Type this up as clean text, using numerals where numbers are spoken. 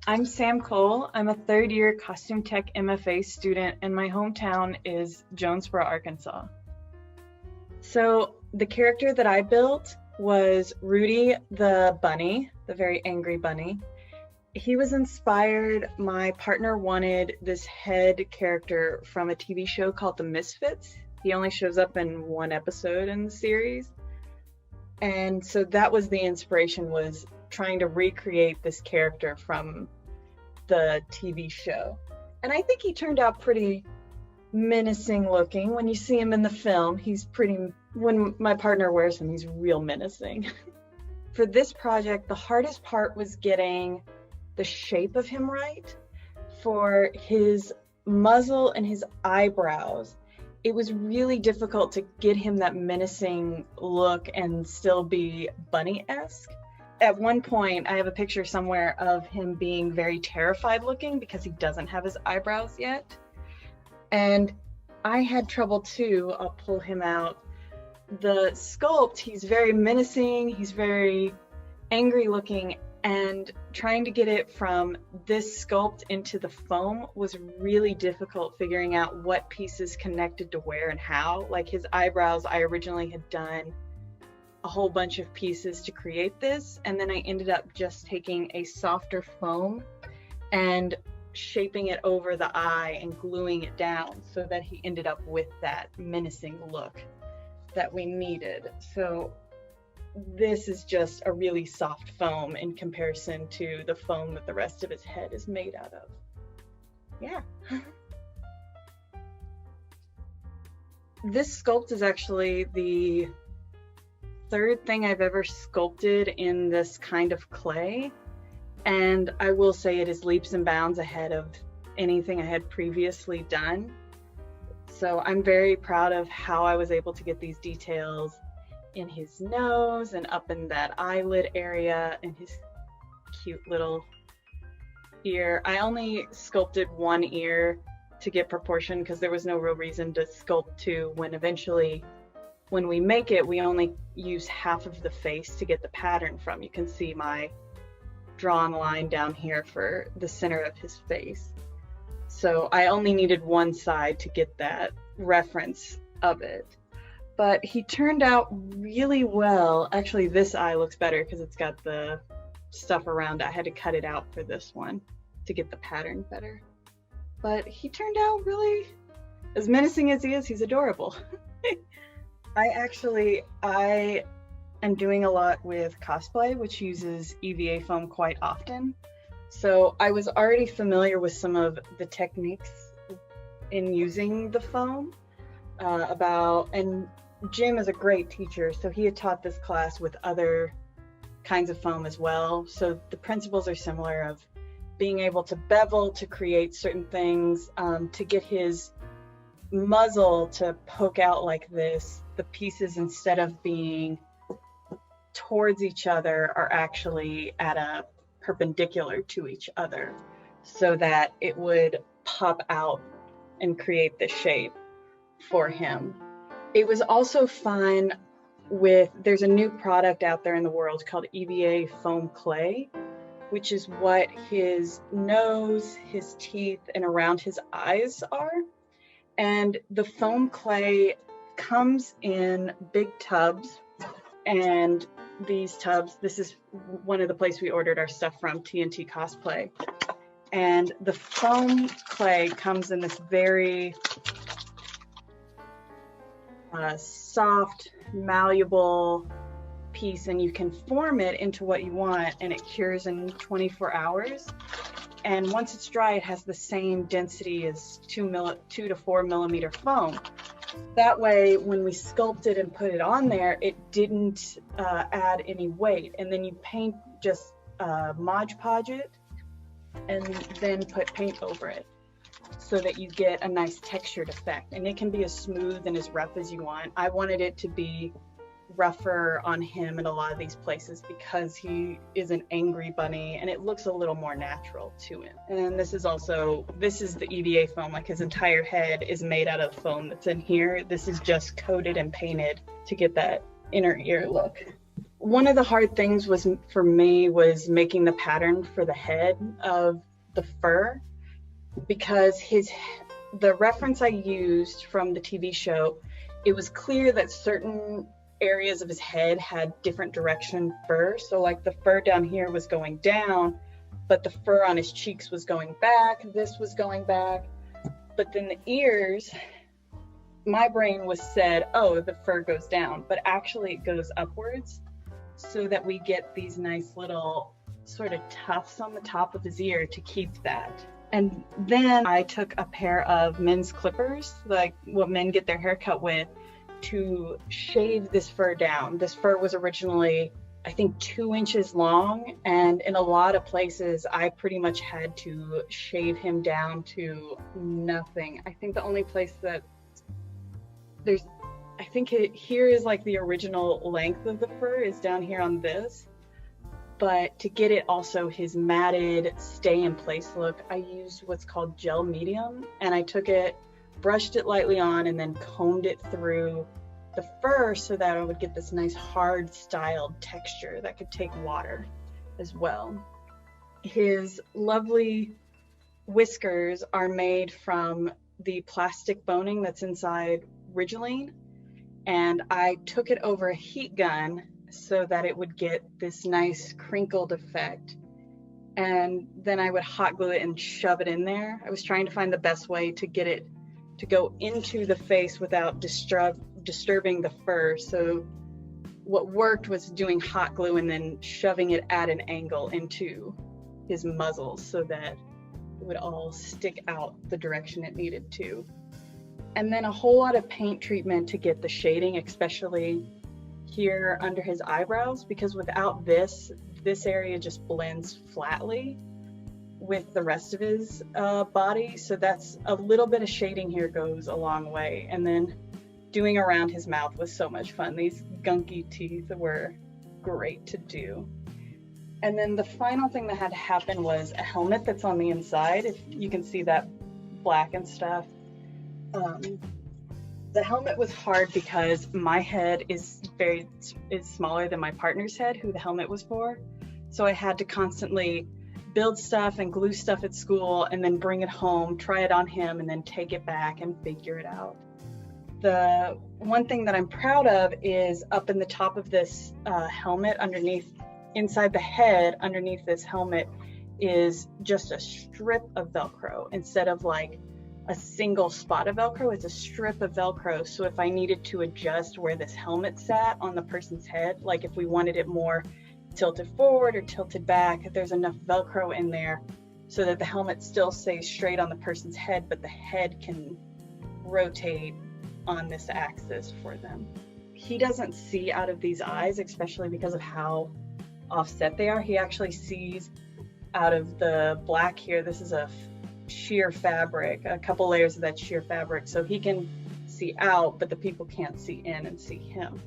I'm Sam Cole. I'm a third year costume tech MFA student, and my hometown is Jonesboro, Arkansas. So the character that I built was Rudy the bunny, the very angry bunny. He was inspired, my partner wanted this head character from a TV show called The Misfits. He only shows up in one episode in the series. And so that was the inspiration, was trying to recreate this character from the TV show. And I think he turned out pretty menacing looking. When you see him in the film, when my partner wears him, he's real menacing. For this project, the hardest part was getting the shape of him right. For his muzzle and his eyebrows, it was really difficult to get him that menacing look and still be bunny-esque. At one point, I have a picture somewhere of him being very terrified looking because he doesn't have his eyebrows yet. And I had trouble too. I'll pull him out. The sculpt, he's very menacing, he's very angry looking, and trying to get it from this sculpt into the foam was really difficult, figuring out what pieces connected to where and how. Like his eyebrows, I originally had done a whole bunch of pieces to create this, and then I ended up just taking a softer foam and shaping it over the eye and gluing it down so that he ended up with that menacing look that we needed. So this is just a really soft foam in comparison to the foam that the rest of his head is made out of. Yeah. This sculpt is actually the third thing I've ever sculpted in this kind of clay. And I will say it is leaps and bounds ahead of anything I had previously done. So I'm very proud of how I was able to get these details in his nose and up in that eyelid area and his cute little ear. I only sculpted one ear to get proportion because there was no real reason to sculpt two when eventually, when we make it, we only use half of the face to get the pattern from. You can see my drawn line down here for the center of his face. So I only needed one side to get that reference of it. But he turned out really well. Actually, this eye looks better because it's got the stuff around it. I had to cut it out for this one to get the pattern better. But he turned out really, as menacing as he is, he's adorable. I am doing a lot with cosplay, which uses EVA foam quite often. So I was already familiar with some of the techniques in using the foam and Jim is a great teacher, so he had taught this class with other kinds of foam as well. So the principles are similar, of being able to bevel to create certain things, to get his muzzle to poke out like this. The pieces, instead of being towards each other, are actually at a perpendicular to each other so that it would pop out and create the shape for him. It was also fun there's a new product out there in the world called EVA foam clay, which is what his nose, his teeth, and around his eyes are. And the foam clay comes in big tubs, and these tubs, this is one of the places we ordered our stuff from, TNT Cosplay. And the foam clay comes in this very soft, malleable piece, and you can form it into what you want, and it cures in 24 hours. And once it's dry, it has the same density as 2 to 4 millimeter foam. That way, when we sculpt it and put it on there, it didn't add any weight. And then you paint, just Mod Podge it, and then put paint over it, so that you get a nice textured effect. And it can be as smooth and as rough as you want. I wanted it to be rougher on him in a lot of these places because he is an angry bunny and it looks a little more natural to him. And this is the EVA foam, like his entire head is made out of foam that's in here. This is just coated and painted to get that inner ear look. one of the hard things was for me was making the pattern for the head of the fur, because the reference I used from the TV show, it was clear that certain areas of his head had different direction fur. So like the fur down here was going down, but the fur on his cheeks was going back. This was going back. But then the ears, my brain was said, oh, the fur goes down, but actually it goes upwards, so that we get these nice little sort of tufts on the top of his ear to keep that. And then I took a pair of men's clippers, like what men get their hair cut with, to shave this fur down. This fur was originally, I think, 2 inches long, and in a lot of places I pretty much had to shave him down to nothing. I think the only place that here is like the original length of the fur is down here on this, but to get it also his matted stay in place look, I used what's called gel medium, and I took it, brushed it lightly on, and then combed it through the fur so that I would get this nice hard styled texture that could take water as well. His lovely whiskers are made from the plastic boning that's inside Ridgeline, and I took it over a heat gun so that it would get this nice crinkled effect, and then I would hot glue it and shove it in there. I was trying to find the best way to get it to go into the face without disturbing the fur. So what worked was doing hot glue and then shoving it at an angle into his muzzle so that it would all stick out the direction it needed to. And then a whole lot of paint treatment to get the shading, especially here under his eyebrows, because without this area just blends flatly with the rest of his body. So that's a little bit of shading here goes a long way. And then doing around his mouth was so much fun. These gunky teeth were great to do. And then the final thing that had to happen was a helmet that's on the inside. If you can see that black and stuff. The helmet was hard because my head is smaller than my partner's head, who the helmet was for. So I had to constantly build stuff and glue stuff at school and then bring it home, try it on him, and then take it back and figure it out. The one thing that I'm proud of is up in the top of this helmet, inside the head, underneath this helmet, is just a strip of Velcro. Instead of like a single spot of Velcro, it's a strip of Velcro. So if I needed to adjust where this helmet sat on the person's head, like if we wanted it more tilted forward or tilted back, there's enough Velcro in there so that the helmet still stays straight on the person's head, but the head can rotate on this axis for them. He doesn't see out of these eyes, especially because of how offset they are. He actually sees out of the black here. This is a sheer fabric, a couple layers of that sheer fabric, so he can see out, but the people can't see in and see him.